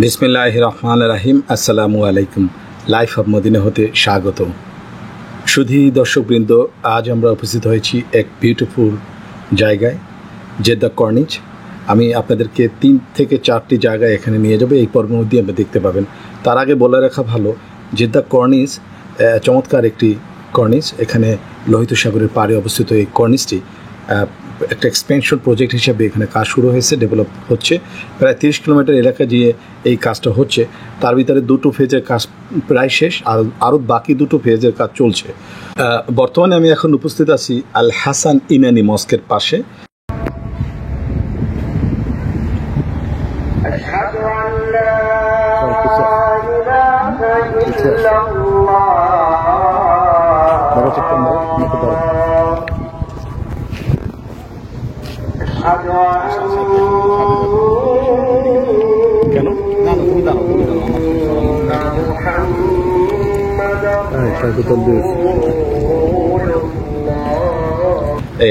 বিসমিল্লাহির রহমানির রহিম। আসসালামু আলাইকুম। লাইফ অব মদিনা হতে স্বাগত। সুধী দর্শকবৃন্দ, আজ আমরা উপস্থিত হয়েছি এক বিউটিফুল জায়গায়, জেদ্দা কর্নিচ। আমি আপনাদেরকে 3 থেকে 4টি জায়গায় এখানে নিয়ে যাব, এই পর্বের মধ্যে আপনি দেখতে পাবেন। তার আগে বলে রাখা ভালো, জেদ্দা কর্নিচ চমৎকার একটি কর্নিচ। এখানে লোহিত সাগরের পাড়ে অবস্থিত এই কর্নিচটি একটা এক্সপেনশন প্রজেক্ট হিসেবে এখানে কাজ শুরু হয়েছে, ডেভেলপ হচ্ছে। প্রায় 30 কিলোমিটার এলাকা দিয়ে এই কাজটা হচ্ছে। তার ভিতরে 2টো ফেজের কাজ প্রায় শেষ, আর আরও বাকি 2টো ফেজের কাজ চলছে। বর্তমানে আমি এখন উপস্থিত আছি আল হাসান ইনানি মস্কের পাশে।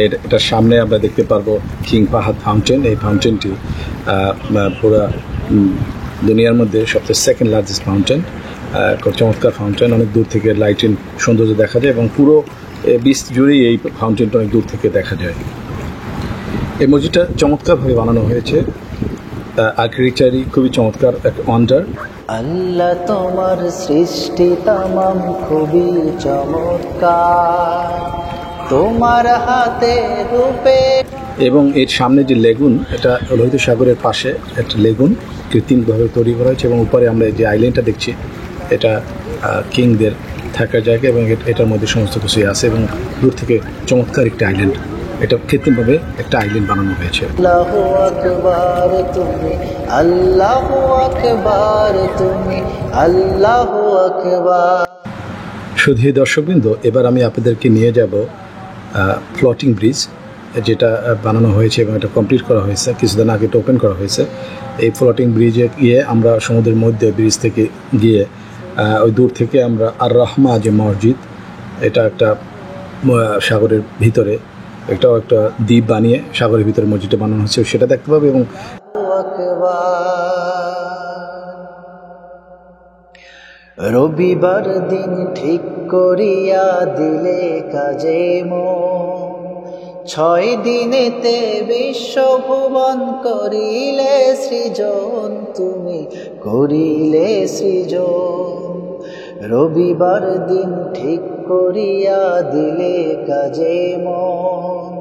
এটার সামনে আমরা দেখতে পারবো কিং ফাহাদ ফাউন্টেন। এই ফাউন্টেনটি পুরো দুনিয়ার মধ্যে সবচেয়ে সেকেন্ড লার্জেস্ট ফাউন্টেন। চমৎকার ফাউন্টেন, অনেক দূর থেকে লাইটিং সৌন্দর্য দেখা যায় এবং পুরো বিচ জুড়েই এই ফাউন্টেনটা অনেক দূর থেকে দেখা যায়। এই মসজিদটা চমৎকারভাবে বানানো হয়েছে, আর্কিটেকচারই খুবই চমৎকার, এক ওয়ান্ডার। আল্লাহ তোমার সৃষ্টি তামাম খুবই চমৎকার, তোমার হাতে রূপে। এবং এর সামনে যে লেগুন, এটা লোহিত সাগরের পাশে একটা লেগুন কৃত্রিমভাবে তৈরি করা হয়েছে, এবং উপরে আমরা যে আইল্যান্ডটা দেখছি এটা কিংদের থাকার জায়গা, এবং এটার মধ্যে সমস্ত কিছুই আছে। এবং দূর থেকে চমৎকার একটা আইল্যান্ড, এটা কৃত্রিমভাবে একটা আইল্যান্ড বানানো হয়েছে। আল্লাহু আকবার তুমি, আল্লাহু আকবার তুমি, আল্লাহু আকবার। শুধু দর্শকবৃন্দ, এবার আমি আপনাদেরকে নিয়ে যাব ফ্লোটিং ব্রিজ, যেটা বানানো হয়েছে এবং এটা কমপ্লিট করা হয়েছে, কিছুদিন আগে এটা ওপেন করা হয়েছে। এই ফ্লোটিং ব্রিজে গিয়ে আমরা সমুদ্রের মধ্যে ব্রিজ থেকে গিয়ে ওই দূর থেকে আমরা আর রহমা যে মসজিদ, এটা একটা সাগরের ভিতরে, এটাও একটা দ্বীপ বানিয়ে সাগরের ভিতরে মসজিদটা বানানো হচ্ছে, সেটা দেখতে পাবে। এবং রবিবার দিন ঠিক করিয়া দিলে কাজে মন, 6 দিনেতে বিশ্বভুবন করিলে সৃজন, তুমি করিলে সৃজন। রবিবার দিন ঠিক করিয়া দিলে কাজে মন,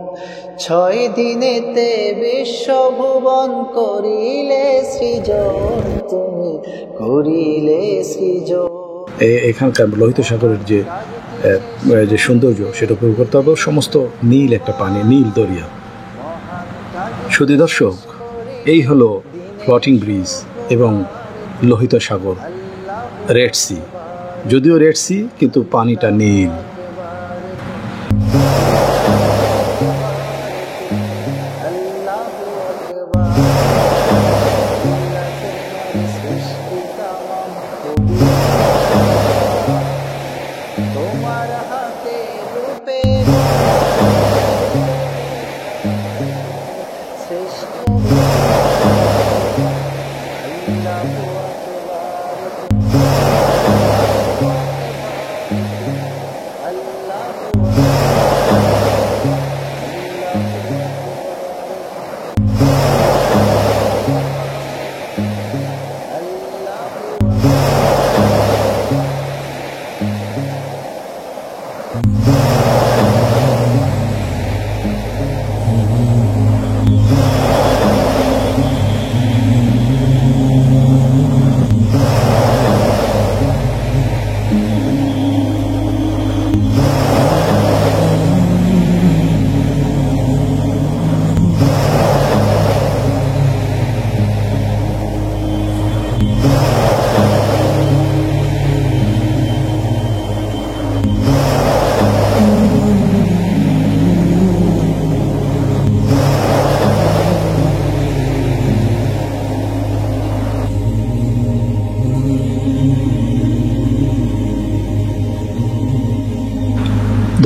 6 দিনেতে বিশ্বভুবন করিলে সৃজন, তুমি করিলে সৃজন। এখানকার লোহিত সাগরের যে সৌন্দর্য, সেটা উপভোগ করতে হবে। সমস্ত নীল একটা পানি, নীল দরিয়া। শুধু দর্শক, এই হলো ফ্লোটিং ব্রিজ এবং লোহিত সাগর, রেড সি। যদিও রেড সি, কিন্তু পানিটা নীল।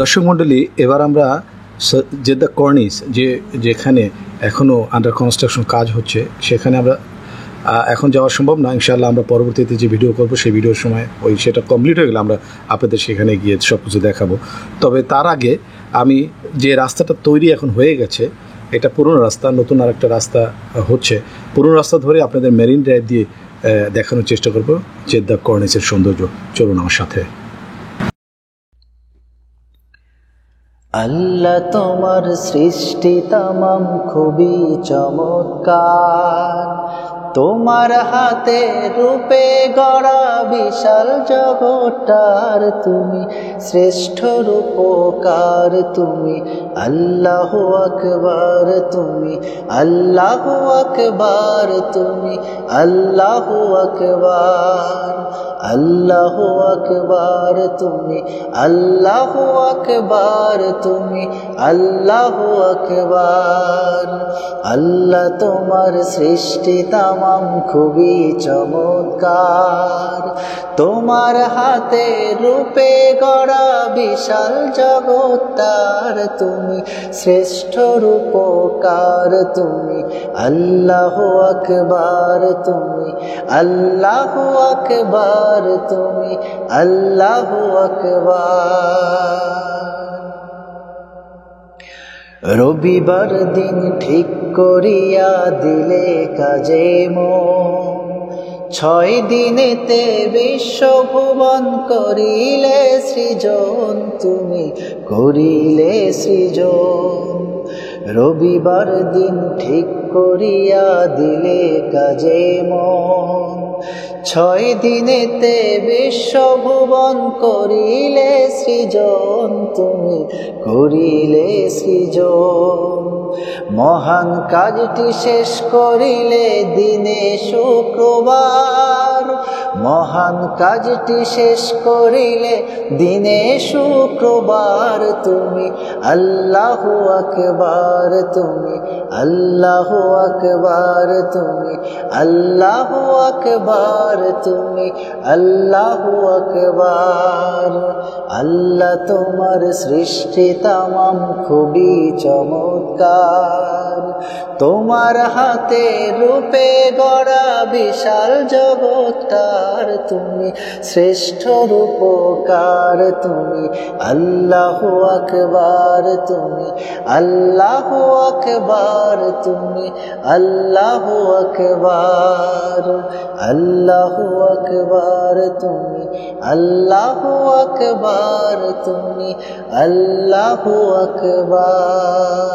দর্শক মণ্ডলী, এবার আমরা জেদ্দা কর্নিচ যেখানে এখনও আন্ডার কনস্ট্রাকশন কাজ হচ্ছে, সেখানে আমরা এখন যাওয়া সম্ভব না। ইনশাআল্লাহ আমরা পরবর্তীতে যে ভিডিও করব সেই ভিডিওর সময় সেটা কমপ্লিট হয়ে গেলে আমরা আপনাদের সেখানে গিয়ে সব কিছু দেখাবো। তবে তার আগে আমি যে রাস্তাটা তৈরি এখন হয়ে গেছে, এটা পুরনো রাস্তা, নতুন আরেকটা রাস্তা হচ্ছে। পুরনো রাস্তা ধরে আপনাদের মেরিন ড্রাইভ দিয়ে দেখানোর চেষ্টা করব জেদ্দা কর্নিসের সৌন্দর্য। চলুন আমার সাথে। আল্লাহ তোমার সৃষ্টি তামাম খুবই চমৎকার, তোমার হাতে রূপে গড়া বিশাল জগৎটার তুমি শ্রেষ্ঠ রূপকার। তুমি আল্লাহু আকবার, তুমি আল্লাহু আকবার, তুমি আল্লাহু আকবার, আল্লাহু আকবার, তুমি আল্লাহু আকবার, তুমি আল্লাহু আকবার। আল্লাহ তোমার সৃষ্টি তামাম খুবই চমৎকার, তোমার হাতে রূপে গড়া বিশাল জগৎটার তুমি শ্রেষ্ঠ রূপকার। তুমি আল্লাহু আকবার, তুমি আল্লাহু আকবার, তুমি আল্লাহু আকবার। রবিবার দিন ঠিক করিয়া দিলে কাজে মন, 6 দিনেতে বিশ্বভুবন করিলে সৃজন, তুমি করিলে সৃজন। রবিবার দিন ঠিক করিয়া দিলে কাজে মন, 6 দিনেতে বিশ্বভুবন করিলে সৃজন, তুমি করিলে সৃজন। মহান কাজটি শেষ করিলে দিনে শুক্রবার, মহান কাজটি শেষ করিলে দিনে শুক্রবার। তুমি আল্লাহু আকবার, তুমি আল্লাহু আকবার, তুমি আল্লাহু আকবার, তুমি আল্লাহু আকবার। আল্লাহ তোমার সৃষ্টি তামাম খুবই চমৎকার, তোমার হাতে রূপে গড়া বিশাল জগৎটার তুমি শ্রেষ্ঠ রূপকার। তুমি আল্লাহু আকবার, তুমি আল্লাহু আকবার, তুমি আল্লাহু আকবার, আল্লাহু আকবার, তুমি আল্লাহু আকবার, তুমি আল্লাহু আকবার।